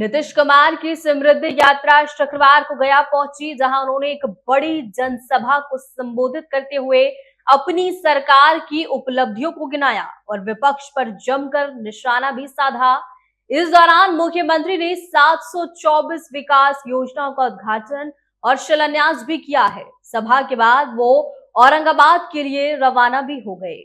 नीतीश कुमार की समृद्धि यात्रा शुक्रवार को गया पहुंची, जहां उन्होंने एक बड़ी जनसभा को संबोधित करते हुए अपनी सरकार की उपलब्धियों को गिनाया और विपक्ष पर जमकर निशाना भी साधा। इस दौरान मुख्यमंत्री ने 724 विकास योजनाओं का उद्घाटन और शिलान्यास भी किया है। सभा के बाद वो औरंगाबाद के लिए रवाना भी हो गए।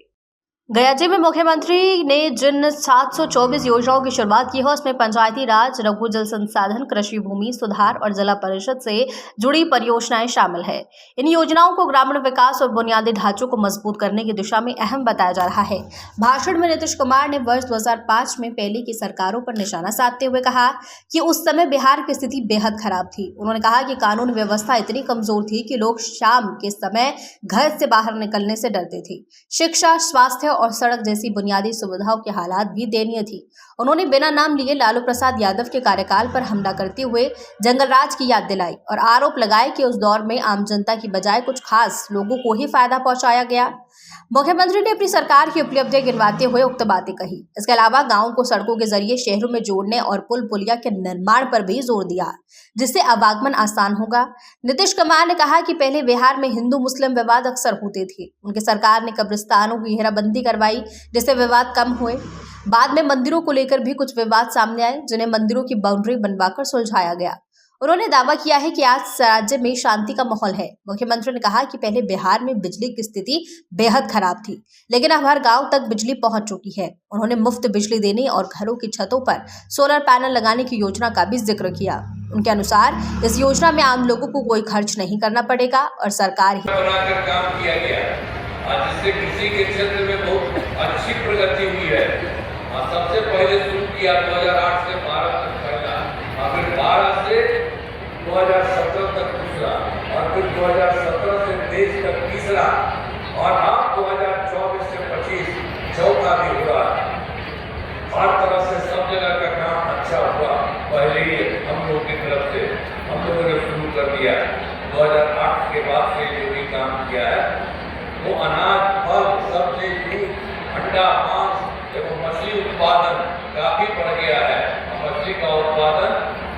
गयाजी में मुख्यमंत्री ने जिन 724 योजनाओं की शुरुआत की है उसमें पंचायती राज, लघु जल संसाधन, कृषि भूमि सुधार और जिला परिषद से जुड़ी परियोजनाएं शामिल है। इन योजनाओं को ग्रामीण विकास और बुनियादी ढांचों को मजबूत करने की दिशा में अहम बताया जा रहा है। भाषण में नीतीश कुमार ने वर्ष 2005 में पहले की सरकारों पर निशाना साधते हुए कहा कि उस समय बिहार की स्थिति बेहद खराब थी। उन्होंने कहा कि कानून व्यवस्था इतनी कमजोर थी कि लोग शाम के समय घर से बाहर निकलने से डरते थे। शिक्षा, स्वास्थ्य और सड़क जैसी बुनियादी सुविधाओं के हालात भी दयनीय थी। उन्होंने बिना नाम लिए लालू प्रसाद यादव के कार्यकाल पर हमला करते हुए जंगल राज की याद दिलाई और आरोप लगाए कि उस दौर में आम जनता की बजाय कुछ खास लोगों को ही फायदा पहुंचाया गया। मुख्यमंत्री ने अपनी सरकार की उपलब्धियां गिनवाते हुए उक्त बातें कही। इसके अलावा गांवों को सड़कों के जरिए शहरों में जोड़ने और पुल पुलिया के निर्माण पर भी जोर दिया, जिससे आवागमन आसान होगा। नीतीश कुमार ने कहा कि पहले बिहार में हिंदू मुस्लिम विवाद अक्सर होते थे। उनकी सरकार ने कब्रिस्तानों की घेराबंदी करवाई, जिससे विवाद कम हुए। बाद में मंदिरों को लेकर भी कुछ विवाद सामने आए, जिन्हें मंदिरों की बाउंड्री बनवाकर सुलझाया गया। उन्होंने दावा किया है कि आज राज्य में शांति का माहौल है। मुख्यमंत्री ने कहा कि पहले बिहार में बिजली की स्थिति बेहद खराब थी, लेकिन अब हर गांव तक बिजली पहुंच चुकी है। उन्होंने मुफ्त बिजली देने और घरों की छतों पर सोलर पैनल लगाने की योजना का भी जिक्र किया। उनके अनुसार इस योजना में आम लोगों को कोई खर्च नहीं करना पड़ेगा और सरकार ही बनाकर काम किया गया, जिससे कृषि के क्षेत्र में बहुत अच्छी प्रगति हुई है। सबसे पहले शुरू किया 2008 से 12 तक पहला, और फिर 12 से 2017 तक दूसरा, और फिर 2017 से 23 तक तीसरा, और अब 2024 से 25 चौथा भी हुआ। हर तरह से सब जगह का काम अच्छा हुआ। पहले ही हम लोग की तरफ से हम लोगों ने शुरू कर दिया। 2008 के बाद से जो भी काम किया है वो अनाज, फल, सब्जी, दूध, अंडा, मांस एवं मछली उत्पादन काफी बढ़ गया है। मछली का उत्पादन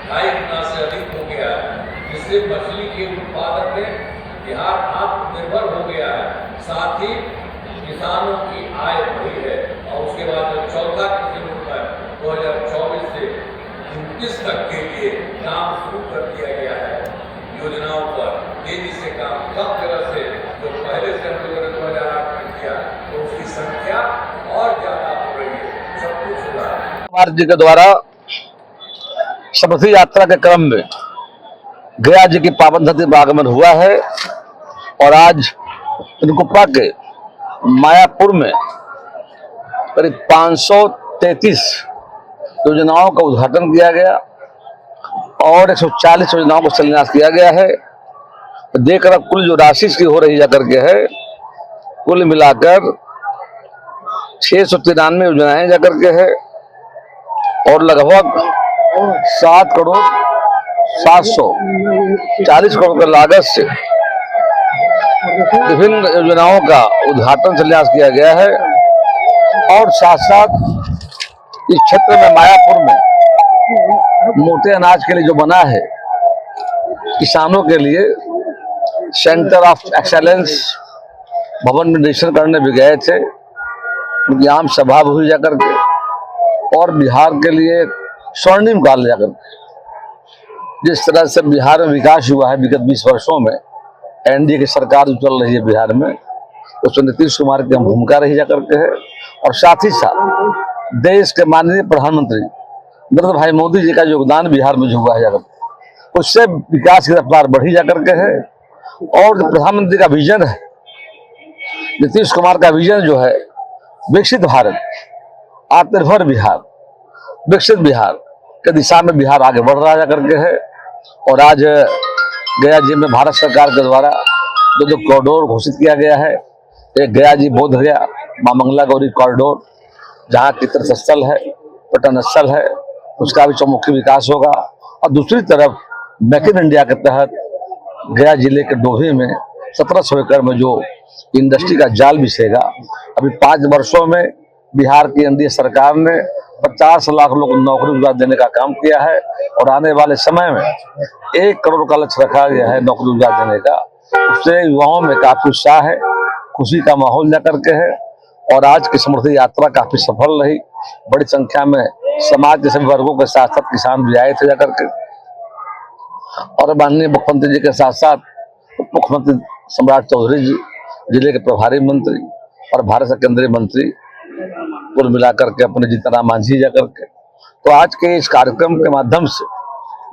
2.5 गुना से अधिक हो गया है, जिससे मछली के उत्पादन में बिहार आत्मनिर्भर हो गया है। साथ ही किसानों की आय बढ़ी है। और उसके बाद जो चौथा कृषि रोड है 2024 से 29 तक के लिए काम शुरू कर दिया गया है। योजनाओं पर तेजी से काम सब जगह से जो पहले से हम लोगों ने 2008 में किया तो उसकी संख्या और ज्यादा हो रही है। सब कुछ हुआ है। कुमार जी के द्वारा समृद्धि यात्रा के क्रम में गया जी की पावन धरती पर आगमन हुआ है और आज इनकुप्पा के मायापुर में करीब 533 योजनाओं का उद्घाटन किया गया और 140 योजनाओं को शिलान्यास किया गया है। देखकर अब कुल जो राशि की हो रही जाकर के है, कुल मिलाकर 693 योजनाएं जाकर के है और लगभग 7 करोड़ 740 करोड़ की लागत से विभिन्न योजनाओं का उद्घाटन शिलान्यास किया गया है। और साथ साथ इस क्षेत्र में मायापुर में मोटे अनाज के लिए जो बना है, किसानों के लिए सेंटर ऑफ एक्सेलेंस भवन में निरीक्षण करने भी गए थे। उनकी आम सभा भी हुई जाकर के और बिहार के लिए स्वर्णिम काल जाकर जिस तरह से बिहार में विकास हुआ है विगत 20 वर्षों में, एनडीए की सरकार जो चल रही है बिहार में, उसमें नीतीश कुमार की भूमिका रही जाकर के है। और साथ ही साथ देश के माननीय प्रधानमंत्री नरेंद्र भाई मोदी जी का योगदान बिहार में जो हुआ है जाकर, उससे विकास की रफ्तार बढ़ी जाकर के है। और जो प्रधानमंत्री का विजन है, नीतीश कुमार का विजन जो है विकसित भारत, आत्मनिर्भर बिहार, विकसित बिहार के दिशा में बिहार आगे बढ़ रहा जाकर के है। और आज गया जी में भारत सरकार के द्वारा जो कॉरिडोर घोषित किया गया है, एक गया जी बोध गया मां मंगला गौरी कॉरिडोर, जहाँ की तीर्थ स्थल है, पर्यटन स्थल है, उसका भी चौमुखी विकास होगा। और दूसरी तरफ मेक इन इंडिया के तहत गया जिले के डोभी में 1700 एकड़ में जो इंडस्ट्री का जाल बिछेगा। अभी 5 वर्षों में बिहार की एनडीए सरकार ने 50 लाख लोगों को नौकरी रोजगार देने का काम किया है और आने वाले समय में 1 करोड़ का लक्ष्य रखा गया है नौकरी रोजगार देने का। उससे युवाओं में काफी उत्साह है, खुशी का माहौल जाकर के है और आज की समृद्धि यात्रा काफी सफल रही। बड़ी संख्या में समाज के सभी वर्गों के साथ साथ किसान भी आए थे जाकर के और माननीय मुख्यमंत्री जी के साथ साथ मुख्यमंत्री सम्राट चौधरी जी, जिले के प्रभारी मंत्री और भारत के केंद्रीय मंत्री कुल मिलाकर के अपने जीतन राम मांझी जाकर के। तो आज के इस कार्यक्रम के माध्यम से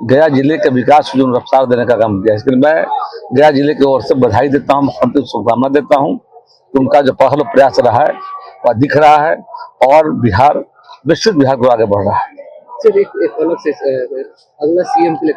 गया जिले के विकास को जो रफ्तार देने का काम किया, इसके लिए मैं गया जिले की ओर से बधाई देता हूँ, मुख्यमंत्री को शुभकामना देता हूँ। उनका जो पहल प्रयास रहा है वह दिख रहा है और बिहार विकसित बिहार को आगे बढ़ रहा है। सर एक अलग से अगला सीएम के लिए